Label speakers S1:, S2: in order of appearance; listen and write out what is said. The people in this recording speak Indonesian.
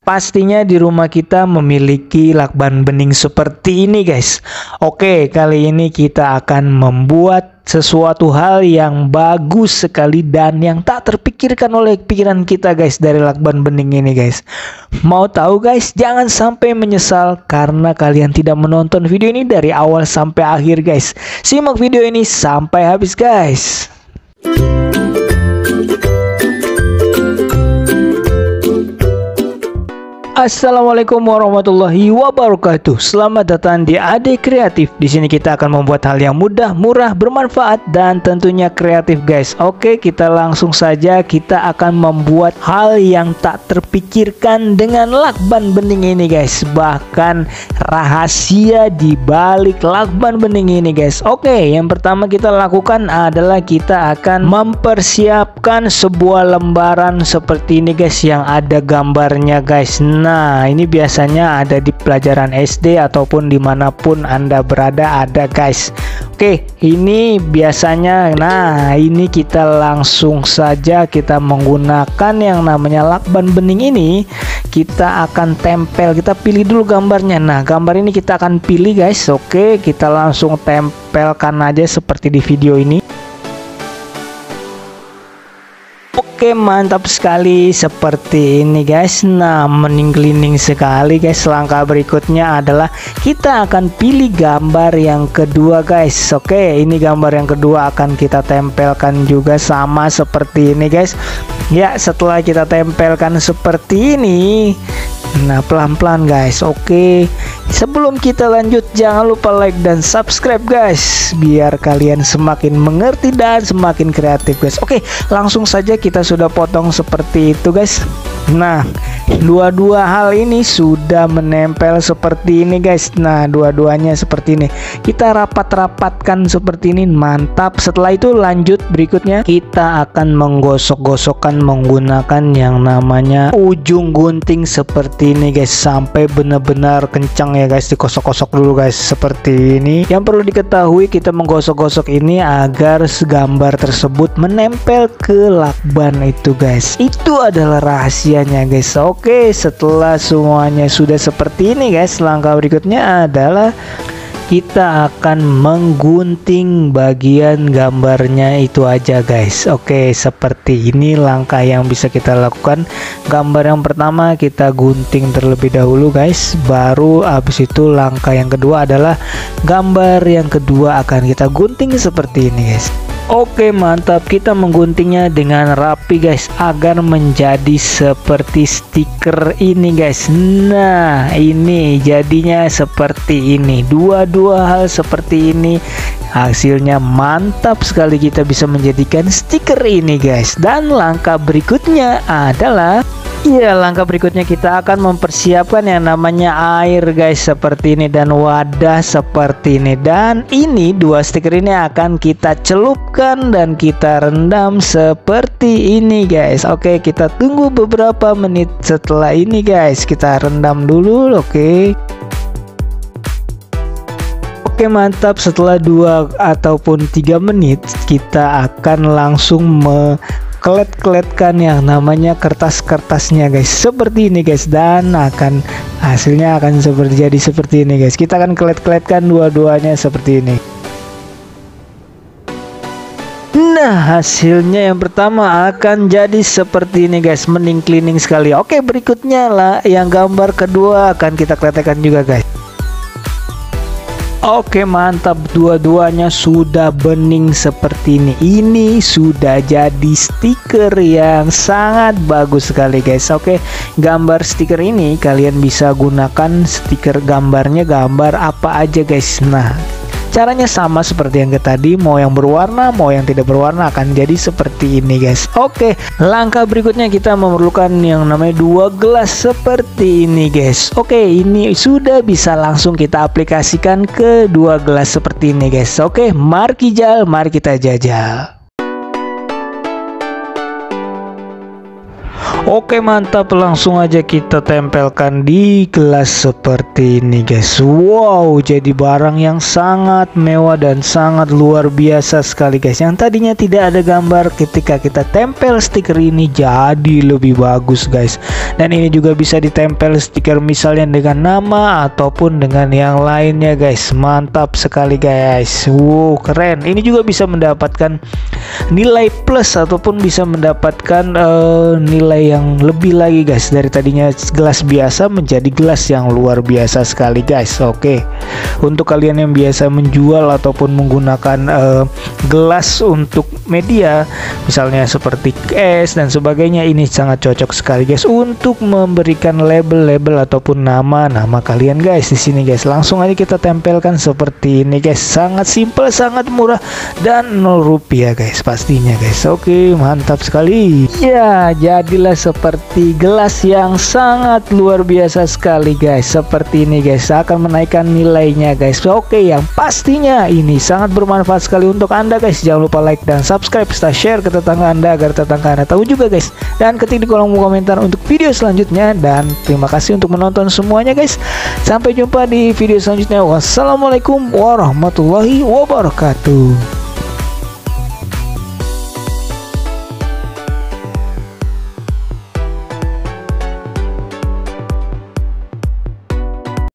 S1: Pastinya di rumah kita memiliki lakban bening seperti ini guys. Oke, kali ini kita akan membuat sesuatu hal yang bagus sekali dan yang tak terpikirkan oleh pikiran kita guys dari lakban bening ini guys. Mau tahu guys? Jangan sampai menyesal karena kalian tidak menonton video ini dari awal sampai akhir guys. Simak video ini sampai habis guys. Assalamualaikum warahmatullahi wabarakatuh. Selamat datang di Ade Kreatif. Di sini kita akan membuat hal yang mudah, murah, bermanfaat dan tentunya kreatif guys. Oke, kita langsung saja. Kita akan membuat hal yang tak terpikirkan dengan lakban bening ini guys. Bahkan rahasia di balik lakban bening ini guys. Oke, yang pertama kita lakukan adalah kita akan mempersiapkan sebuah lembaran seperti ini guys yang ada gambarnya guys. Nah, ini biasanya ada di pelajaran SD ataupun dimanapun Anda berada ada guys. Oke, ini biasanya. Nah, ini kita langsung saja kita menggunakan yang namanya lakban bening ini. Kita akan tempel, kita pilih dulu gambarnya. Nah, gambar ini kita akan pilih guys. Oke, kita langsung tempelkan aja seperti di video ini. Oke, mantap sekali seperti ini guys. Nah, mening-klining sekali guys. Langkah berikutnya adalah kita akan pilih gambar yang kedua guys. Oke, ini gambar yang kedua akan kita tempelkan juga sama seperti ini guys. Ya, setelah kita tempelkan seperti ini, nah pelan-pelan guys. Oke, sebelum kita lanjut jangan lupa like dan subscribe guys, biar kalian semakin mengerti dan semakin kreatif guys. Oke, langsung saja kita sudah potong seperti itu guys. Nah, dua-dua hal ini sudah menempel seperti ini guys. Nah, dua-duanya seperti ini. Kita rapat-rapatkan seperti ini. Mantap. Setelah itu lanjut berikutnya kita akan menggosok-gosokkan menggunakan yang namanya ujung gunting seperti ini guys, sampai benar-benar kencang ya guys. Dikosok-kosok dulu guys seperti ini. Yang perlu diketahui, kita menggosok-gosok ini agar gambar tersebut menempel ke lakban itu guys. Itu adalah rahasianya guys. Oke, setelah semuanya sudah seperti ini guys, langkah berikutnya adalah kita akan menggunting bagian gambarnya itu aja guys. Oke, seperti ini langkah yang bisa kita lakukan. Gambar yang pertama kita gunting terlebih dahulu guys, baru habis itu langkah yang kedua adalah gambar yang kedua akan kita gunting seperti ini guys. Oke, mantap. Kita mengguntingnya dengan rapi guys agar menjadi seperti stiker ini guys. Nah, ini jadinya seperti ini. Dua hal seperti ini hasilnya mantap sekali. Kita bisa menjadikan stiker ini guys. Dan langkah berikutnya adalah langkah berikutnya kita akan mempersiapkan yang namanya air guys seperti ini dan wadah seperti ini. Dan ini dua stiker ini akan kita celupkan dan kita rendam seperti ini guys. Oke, kita tunggu beberapa menit setelah ini guys. Kita rendam dulu. Oke, mantap. Setelah 2 ataupun 3 menit kita akan langsung kelet-keletkan yang namanya kertas-kertasnya guys seperti ini guys, dan hasilnya akan jadi seperti ini guys. Kita akan kelet-keletkan dua-duanya seperti ini. Nah, hasilnya yang pertama akan jadi seperti ini guys, mening-klining sekali. Oke, berikutnya lah yang gambar kedua akan kita kletekan juga guys. Oke, mantap. Dua-duanya sudah bening seperti ini. Ini sudah jadi stiker yang sangat bagus sekali guys. Oke, gambar stiker ini kalian bisa gunakan stiker gambarnya gambar apa aja guys. Nah, caranya sama seperti yang tadi, mau yang berwarna mau yang tidak berwarna akan jadi seperti ini guys. Oke, langkah berikutnya kita memerlukan yang namanya 2 gelas seperti ini guys. Oke, ini sudah bisa langsung kita aplikasikan ke 2 gelas seperti ini guys. Oke, mari kita jajal. Oke mantap, langsung aja kita tempelkan di gelas seperti ini guys. Wow, jadi barang yang sangat mewah dan sangat luar biasa sekali guys. Yang tadinya tidak ada gambar, ketika kita tempel stiker ini jadi lebih bagus guys. Dan ini juga bisa ditempel stiker misalnya dengan nama ataupun dengan yang lainnya guys. Mantap sekali guys. Wow, keren. Ini juga bisa mendapatkan nilai plus ataupun bisa mendapatkan nilai yang lebih lagi guys, dari tadinya gelas biasa menjadi gelas yang luar biasa sekali guys. Oke, untuk kalian yang biasa menjual ataupun menggunakan gelas untuk media misalnya seperti es dan sebagainya, ini sangat cocok sekali guys untuk memberikan label-label ataupun nama-nama kalian guys di sini guys. Langsung aja kita tempelkan seperti ini guys. Sangat simple, sangat murah dan 0 rupiah guys pastinya guys. Oke, mantap sekali. Ya, jadilah seperti gelas yang sangat luar biasa sekali guys. Seperti ini guys, akan menaikkan nilainya guys. Oke, yang pastinya ini sangat bermanfaat sekali untuk Anda guys. Jangan lupa like dan subscribe serta share ke tetangga Anda agar tetangga Anda tahu juga guys. Dan ketik di kolom komentar untuk video selanjutnya. Dan terima kasih untuk menonton semuanya guys. Sampai jumpa di video selanjutnya. Wassalamualaikum warahmatullahi wabarakatuh.